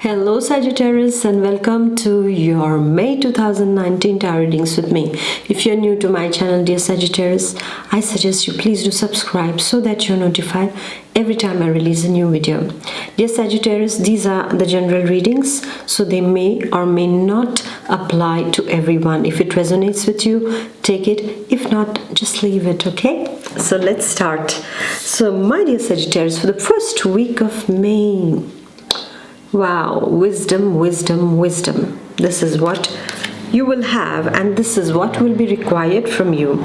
Hello Sagittarius and welcome to your May 2019 tarot readings with me. If you're new to my channel, dear Sagittarius, I suggest you please do subscribe so that you're notified every time I release a new video. Dear Sagittarius, these are the general readings, so they may or may not apply to everyone. If it resonates with you, take it. If not, just leave it, okay? So let's start. So my dear Sagittarius, for the first week of May, wow, wisdom, wisdom, wisdom. This is what you will have, and this is what will be required from you.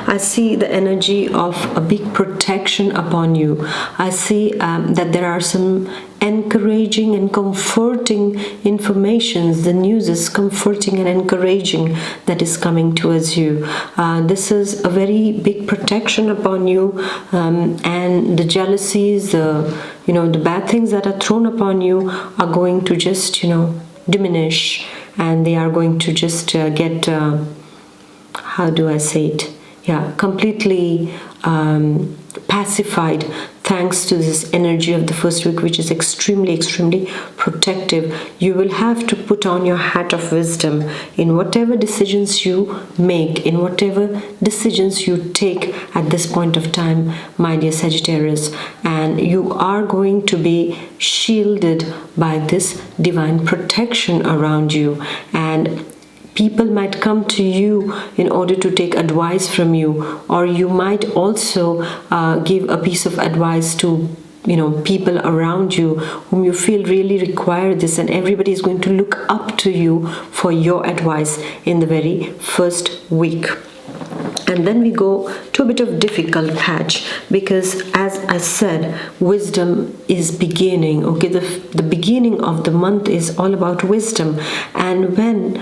I see the energy of a big protection upon you. I see that there are some encouraging and comforting informations. The news is comforting and encouraging that is coming towards you. This is a very big protection upon you, and the jealousies, the bad things that are thrown upon you are going to just diminish, and they are going to just get how do I say it, completely pacified thanks to this energy of the first week, which is extremely protective. You will have to put on your hat of wisdom in whatever decisions you make, in whatever decisions you take at this point of time, my dear Sagittarius, and you are going to be shielded by this divine protection around you, and people might come to you in order to take advice from you, or you might also give a piece of advice to people around you whom you feel really require this, and everybody is going to look up to you for your advice in the very first week. And then we go to a bit of difficult patch, because as I said, wisdom is beginning, okay? The beginning of the month is all about wisdom, and when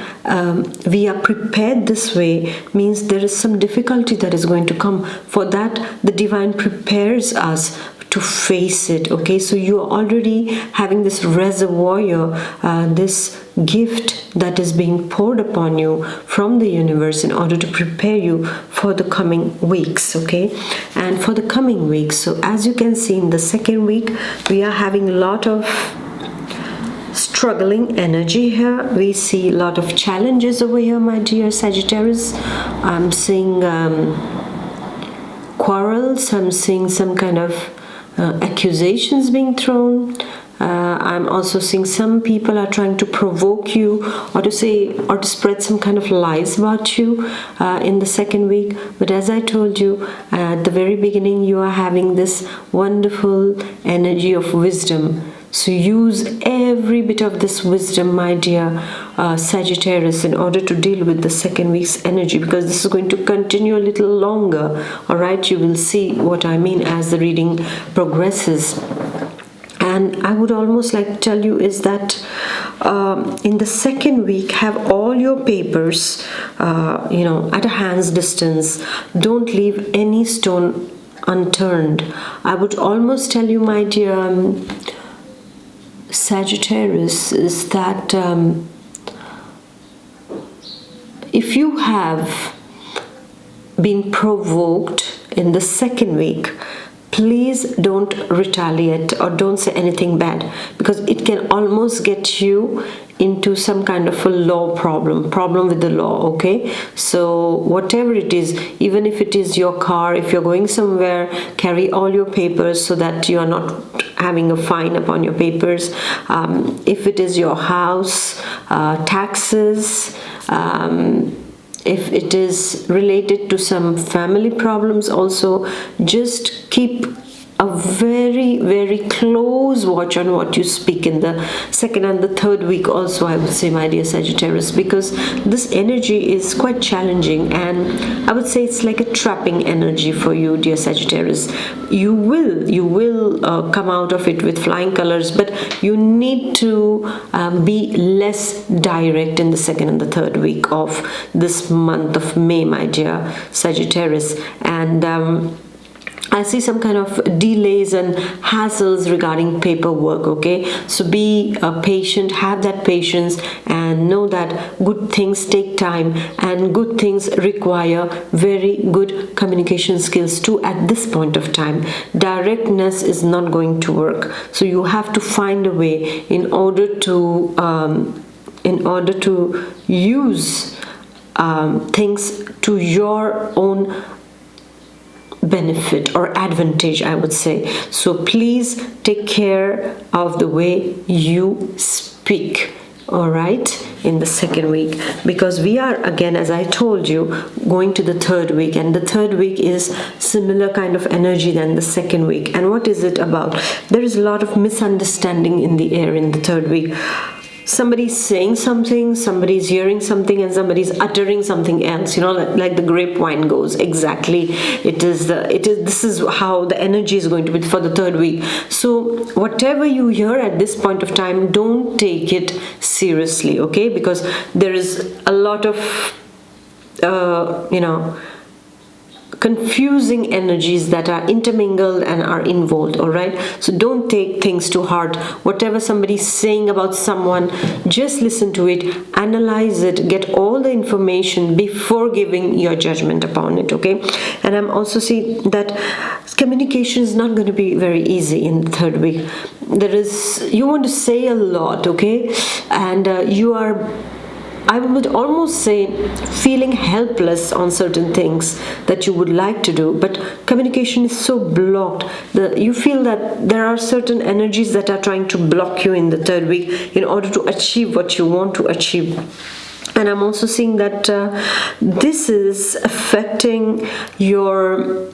we are prepared this way, means there is some difficulty that is going to come. For that, the divine prepares us to face it, okay? So you are already having this reservoir, this gift that is being poured upon you from the universe in order to prepare you for the coming weeks, okay? And for the coming weeks, so as you can see in the second week, we are having a lot of struggling energy here. We see a lot of challenges over here, my dear Sagittarius. I'm seeing quarrels. I'm seeing some kind of accusations being thrown. I'm also seeing some people are trying to provoke you, or to spread some kind of lies about you in the second week. But as I told you at the very beginning, you are having this wonderful energy of wisdom. So use every bit of this wisdom, my dear Sagittarius, in order to deal with the second week's energy, because this is going to continue a little longer. All right, you will see what I mean as the reading progresses. And I would almost like to tell you is that in the second week, have all your papers, at a hand's distance. Don't leave any stone unturned. I would almost tell you, my dear Sagittarius, is that if you have been provoked in the second week, please don't retaliate or don't say anything bad, because it can almost get you into some kind of a law problem with the law, okay? So whatever it is, even if it is your car, if you're going somewhere, carry all your papers so that you are not having a fine upon your papers. If it is your house, taxes, if it is related to some family problems also, just keep a very close watch on what you speak in the second and the third week also, I would say, my dear Sagittarius, because this energy is quite challenging, and I would say it's like a trapping energy for you, dear Sagittarius. You will come out of it with flying colors, but you need to be less direct in the second and the third week of this month of May, my dear Sagittarius. And I see some kind of delays and hassles regarding paperwork, okay? So be patient, have that patience, and know that good things take time and good things require very good communication skills too at this point of time. Directness is not going to work. So you have to find a way in order to use things to your own benefit or advantage, I would say. So please take care of the way you speak, all right, in the second week, because we are, again, as I told you, going to the third week, and the third week is similar kind of energy than the second week. And what is it about? There is a lot of misunderstanding in the air in the third week. Somebody's saying something, somebody's hearing something, and somebody's uttering something else, you know, like the grapevine goes. Exactly, this is how the energy is going to be for the third week. So whatever you hear at this point of time, don't take it seriously, okay? Because there is a lot of confusing energies that are intermingled and are involved, all right? So don't take things to heart. Whatever somebody's saying about someone, just listen to it, analyze it, get all the information before giving your judgment upon it, okay? And I'm also seeing that communication is not going to be very easy in the third week. You want to say a lot, okay? And you are, I would almost say, feeling helpless on certain things that you would like to do, but communication is so blocked. You feel that there are certain energies that are trying to block you in the third week in order to achieve what you want to achieve. And I'm also seeing that this is affecting your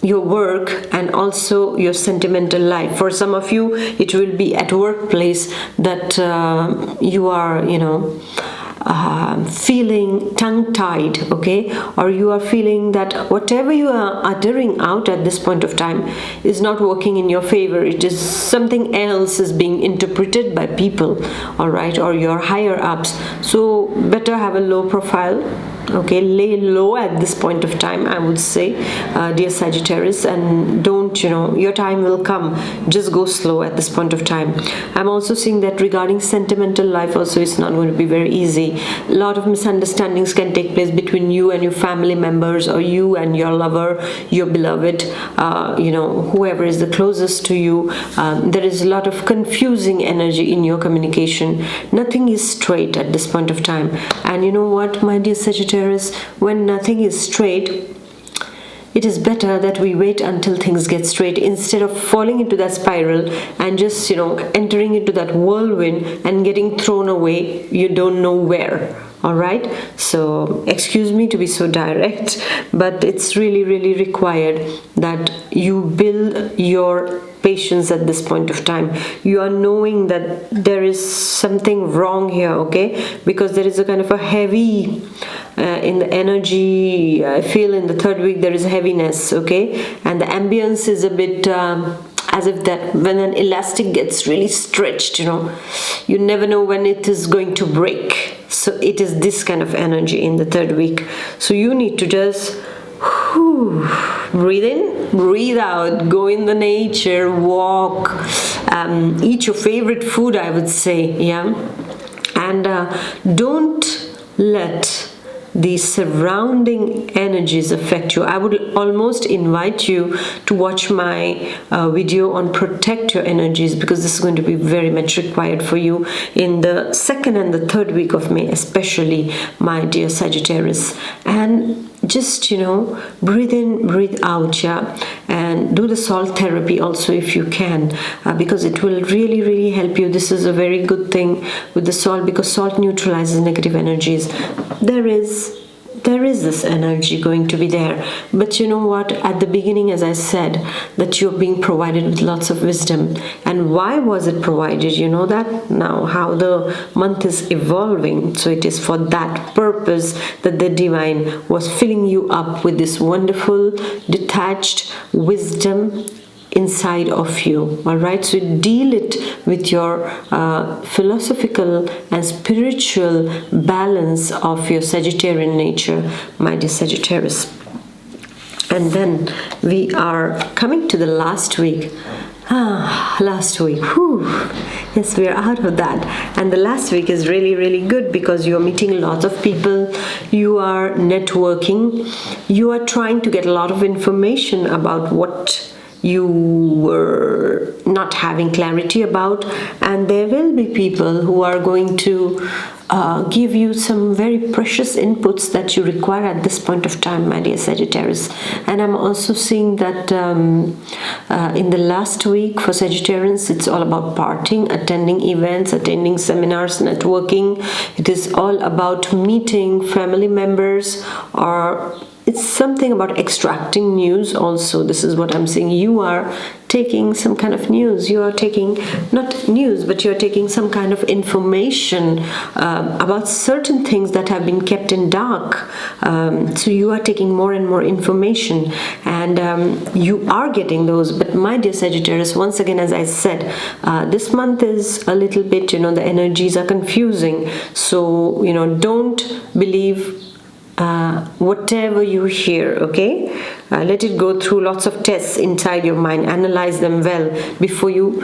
work and also your sentimental life. For some of you, it will be at workplace that you are, feeling tongue-tied, okay? Or you are feeling that whatever you are uttering out at this point of time is not working in your favor. It is something else is being interpreted by people, all right, or your higher ups. So better have a low profile, okay? Lay low at this point of time, I would say, dear Sagittarius, and don't, your time will come. Just go slow at this point of time. I'm also seeing that regarding sentimental life also, it's not going to be very easy. A lot of misunderstandings can take place between you and your family members, or you and your lover, your beloved, whoever is the closest to you. There is a lot of confusing energy in your communication. Nothing is straight at this point of time. And you know what, my dear Sagittarius, when nothing is straight, it is better that we wait until things get straight instead of falling into that spiral and just, entering into that whirlwind and getting thrown away, you don't know where. All right, so excuse me to be so direct, but it's really, really required that you build your patience at this point of time. You are knowing that there is something wrong here, okay? Because there is a kind of a heavy in the energy. I feel in the third week there is heaviness, okay? And the ambience is a bit as if that when an elastic gets really stretched, you never know when it is going to break. So it is this kind of energy in the third week. So you need to just breathe in, breathe out, go in the nature, walk, eat your favorite food, I would say, yeah. And don't let the surrounding energies affect you. I would almost invite you to watch my video on protect your energies, because this is going to be very much required for you in the second and the third week of May, especially, my dear Sagittarius. And just breathe in, breathe out, yeah, and do the salt therapy also if you can, because it will really, really help you. This is a very good thing with the salt, because salt neutralizes negative energies. There is this energy going to be there, but you know what, at the beginning, as I said, that you're being provided with lots of wisdom. And why was it provided? You know that now, how the month is evolving. So it is for that purpose that the divine was filling you up with this wonderful detached wisdom inside of you. All right, so deal it with your philosophical and spiritual balance of your Sagittarian nature, my dear Sagittarius. And then we are coming to the last week. Last week. Whew. Yes, we are out of that. And the last week is really, really good because you are meeting lots of people. You are networking. You are trying to get a lot of information about what you were not having clarity about, and there will be people who are going to give you some very precious inputs that you require at this point of time, my dear Sagittarius. And I'm also seeing that in the last week for Sagittarians, it's all about partying, attending events, attending seminars, networking. It is all about meeting family members, or it's something about extracting news also. This is what I'm saying. You are taking some kind of news. You are taking, not news, but you're taking some kind of information about certain things that have been kept in dark. So you are taking more and more information, and you are getting those. But my dear Sagittarius, once again, as I said, this month is a little bit, the energies are confusing. So, don't believe whatever you hear, okay? Let it go through lots of tests inside your mind. Analyze them well before you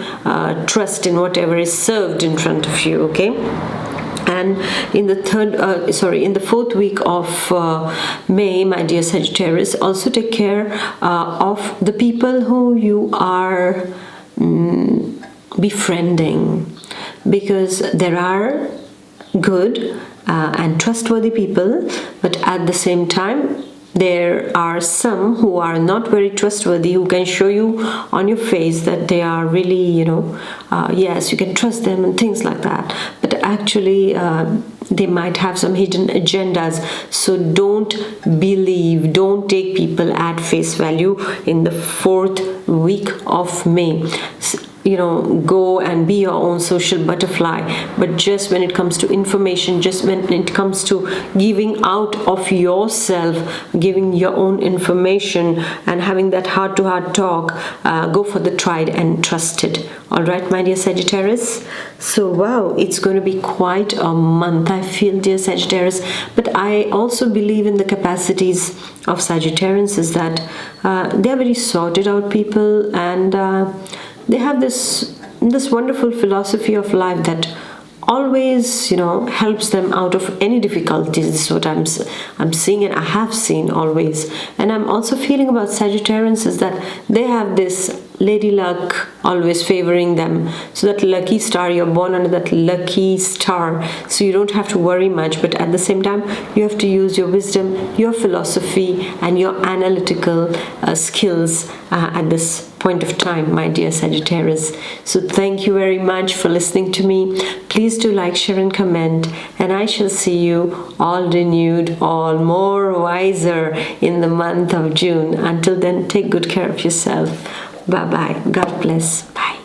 trust in whatever is served in front of you, okay? And in the fourth week of May, my dear Sagittarius, also take care of the people who you are befriending, because there are good and trustworthy people, but at the same time there are some who are not very trustworthy, who can show you on your face that they are really, yes, you can trust them and things like that, but actually they might have some hidden agendas. So don't take people at face value in the fourth week of May. Go and be your own social butterfly, but just when it comes to information, just when it comes to giving out of yourself, giving your own information and having that heart-to-heart talk, go for the tried and trusted. All right, my dear Sagittarius. So wow, it's going to be quite a month, I feel, dear Sagittarius. But I also believe in the capacities of Sagittarians, is that they're very sorted out people, and they have this wonderful philosophy of life that always, helps them out of any difficulties. This is what I'm seeing, and I have seen always. And I'm also feeling about Sagittarians is that they have this lady luck always favoring them. So that lucky star, you're born under that lucky star, so you don't have to worry much. But at the same time, you have to use your wisdom, your philosophy, and your analytical skills at this point of time, my dear Sagittarius. So thank you very much for listening to me. Please do like, share, and comment, and I shall see you all renewed, all more wiser in the month of June. Until then, take good care of yourself. Bye-bye. God bless. Bye.